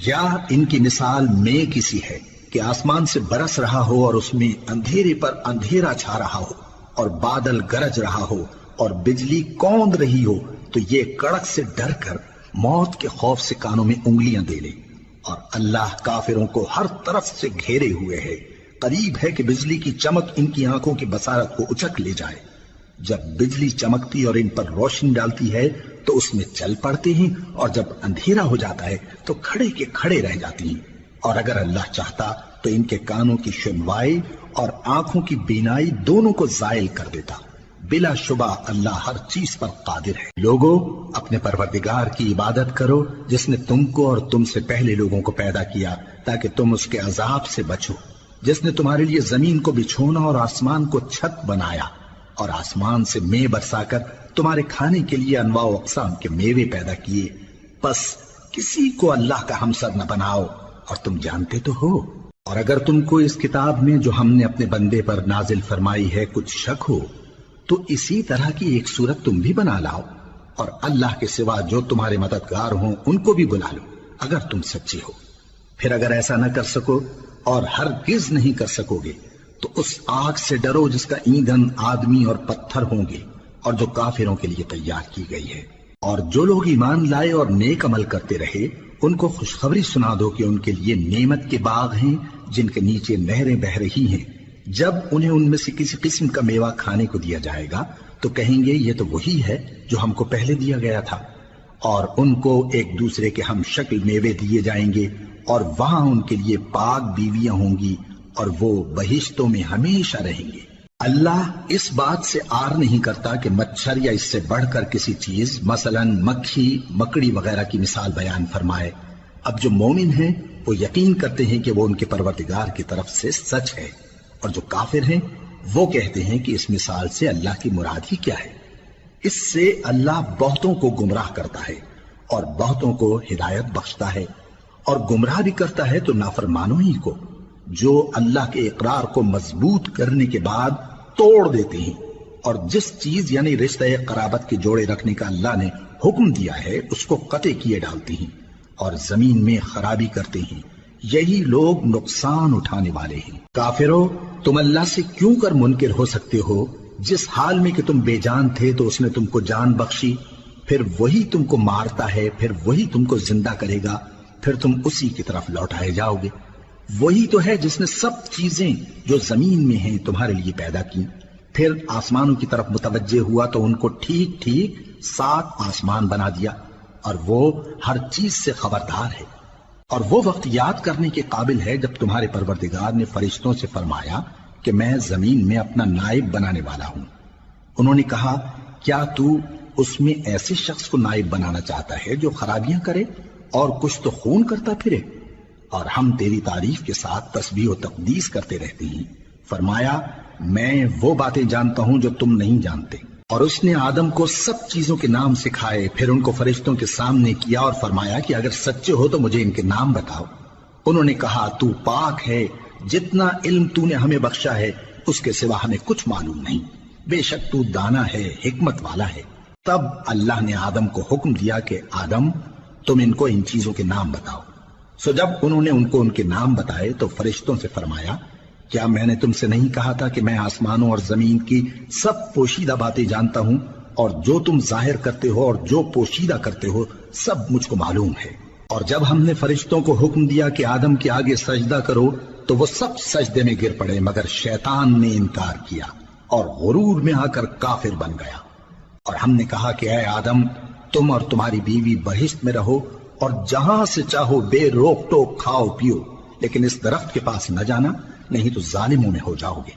یا ان کی مثال میں کسی ہے کہ آسمان سے برس رہا ہو اور اس میں اندھیرے پر اندھیرا چھا رہا ہو اور بادل گرج رہا ہو اور بجلی کوند رہی ہو تو یہ کڑک سے ڈر کر موت کے خوف سے کانوں میں انگلیاں دے لے. اور اللہ کافروں کو ہر طرف سے گھیرے ہوئے ہے. قریب ہے کہ بجلی کی چمک ان کی آنکھوں کی بصارت کو اچک لے جائے. جب بجلی چمکتی اور ان پر روشنی ڈالتی ہے تو اس میں چل پڑتے ہیں، اور جب اندھیرا ہو جاتا ہے تو کھڑے کے کھڑے رہ جاتی ہیں. اور اگر اللہ چاہتا تو ان کے کانوں کی سنوائی اور آنکھوں کی بینائی دونوں کو زائل کر دیتا. بلا شبہ اللہ ہر چیز پر قادر ہے. لوگو، اپنے پروردگار کی عبادت کرو جس نے تم کو اور تم سے پہلے لوگوں کو پیدا کیا تاکہ تم اس کے عذاب سے بچو. جس نے تمہارے لیے زمین کو بچھونا اور آسمان کو چھت بنایا اور آسمان سے مے برسا کر تمہارے کھانے کے لیے انواع و اقسام کے میوے پیدا کیے. بس کسی کو اللہ کا ہمسر نہ بناؤ، اور تم جانتے تو ہو. اور اگر تم کو اس کتاب میں جو ہم نے اپنے بندے پر نازل فرمائی ہے کچھ شک ہو تو اسی طرح کی ایک صورت تم بھی بنا لاؤ، اور اللہ کے سوا جو تمہارے مددگار ہوں ان کو بھی بلا لو اگر تم سچے ہو. پھر اگر ایسا نہ کر سکو اور ہرگز نہیں کر سکو گے تو اس آگ سے ڈرو جس کا ایندھن آدمی اور پتھر ہوں گے اور جو کافروں کے لیے تیار کی گئی ہے. اور جو لوگ ایمان لائے اور نیک عمل کرتے رہے ان کو خوشخبری سنا دو کہ ان کے لیے نعمت کے باغ ہیں جن کے نیچے نہریں بہ رہی ہیں. جب انہیں ان میں سے کسی قسم کا میوہ کھانے کو دیا جائے گا تو کہیں گے یہ تو وہی ہے جو ہم کو پہلے دیا گیا تھا. اور ان کو ایک دوسرے کے ہم شکل میوے دیے جائیں گے، اور وہاں ان کے لیے پاک بیویاں ہوں گی اور وہ بہشتوں میں ہمیشہ رہیں گے. اللہ اس بات سے آر نہیں کرتا کہ مچھر یا اس سے بڑھ کر کسی چیز مثلا مکھی مکڑی وغیرہ کی مثال بیان فرمائے. اب جو مومن ہیں وہ یقین کرتے ہیں کہ وہ ان کے پروردگار کی طرف سے سچ ہے، اور جو کافر ہیں وہ کہتے ہیں کہ اس مثال سے اللہ کی مراد ہی کیا ہے. اس سے اللہ بہتوں کو گمراہ کرتا ہے اور بہتوں کو ہدایت بخشتا ہے، اور گمراہ بھی کرتا ہے تو نافرمانوں ہی کو جو اللہ کے اقرار کو مضبوط کرنے کے بعد توڑ دیتے ہیں، اور جس چیز یعنی رشتہ قرابت کے جوڑے رکھنے کا اللہ نے حکم دیا ہے اس کو قطع کیے ڈالتے ہیں اور زمین میں خرابی کرتے ہیں. یہی لوگ نقصان اٹھانے والے ہیں. کافرو، تم اللہ سے کیوں کر منکر ہو سکتے ہو؟ جس حال میں کہ تم بے جان تھے تو اس نے تم کو جان بخشی، پھر وہی تم کو مارتا ہے، پھر وہی تم کو زندہ کرے گا، پھر تم اسی کی طرف لوٹائے جاؤ گے. وہی تو ہے جس نے سب چیزیں جو زمین میں ہیں تمہارے لیے پیدا کی، پھر آسمانوں کی طرف متوجہ ہوا تو ان کو ٹھیک ٹھیک 7 آسمان بنا دیا، اور وہ ہر چیز سے خبردار ہے. اور وہ وقت یاد کرنے کے قابل ہے جب تمہارے پروردگار نے فرشتوں سے فرمایا کہ میں زمین میں اپنا نائب بنانے والا ہوں. انہوں نے کہا کیا تو اس میں ایسے شخص کو نائب بنانا چاہتا ہے جو خرابیاں کرے اور کچھ تو خون کرتا پھرے؟ اور ہم تیری تعریف کے ساتھ تسبیح و تقدیس کرتے رہتے ہیں. فرمایا میں وہ باتیں جانتا ہوں جو تم نہیں جانتے. اور اس نے آدم کو سب چیزوں کے نام سکھائے، پھر ان کو فرشتوں کے سامنے کیا اور فرمایا کہ اگر سچے ہو تو مجھے ان کے نام بتاؤ. انہوں نے کہا تو پاک ہے، جتنا علم تو نے ہمیں بخشا ہے اس کے سوا ہمیں کچھ معلوم نہیں، بے شک تو دانا ہے، حکمت والا ہے. تب اللہ نے آدم کو حکم دیا کہ آدم تم ان کو ان چیزوں کے نام بتاؤ. سو جب انہوں نے ان کو ان کے نام بتائے تو فرشتوں سے فرمایا کیا میں نے تم سے نہیں کہا تھا کہ میں آسمانوں اور زمین کی سب پوشیدہ باتیں جانتا ہوں، اور جو تم ظاہر کرتے ہو اور جو پوشیدہ کرتے ہو سب مجھ کو معلوم ہے. اور جب ہم نے فرشتوں کو حکم دیا کہ آدم کے آگے سجدہ کرو تو وہ سب سجدے میں گر پڑے مگر شیطان نے انکار کیا اور غرور میں آ کر کافر بن گیا. اور ہم نے کہا کہ اے آدم تم اور تمہاری بیوی بہشت میں رہو اور جہاں سے چاہو بے روک ٹوک کھاؤ پیو، لیکن اس درخت کے پاس نہ جانا نہیں تو ظالموں میں ہو جاؤ گے.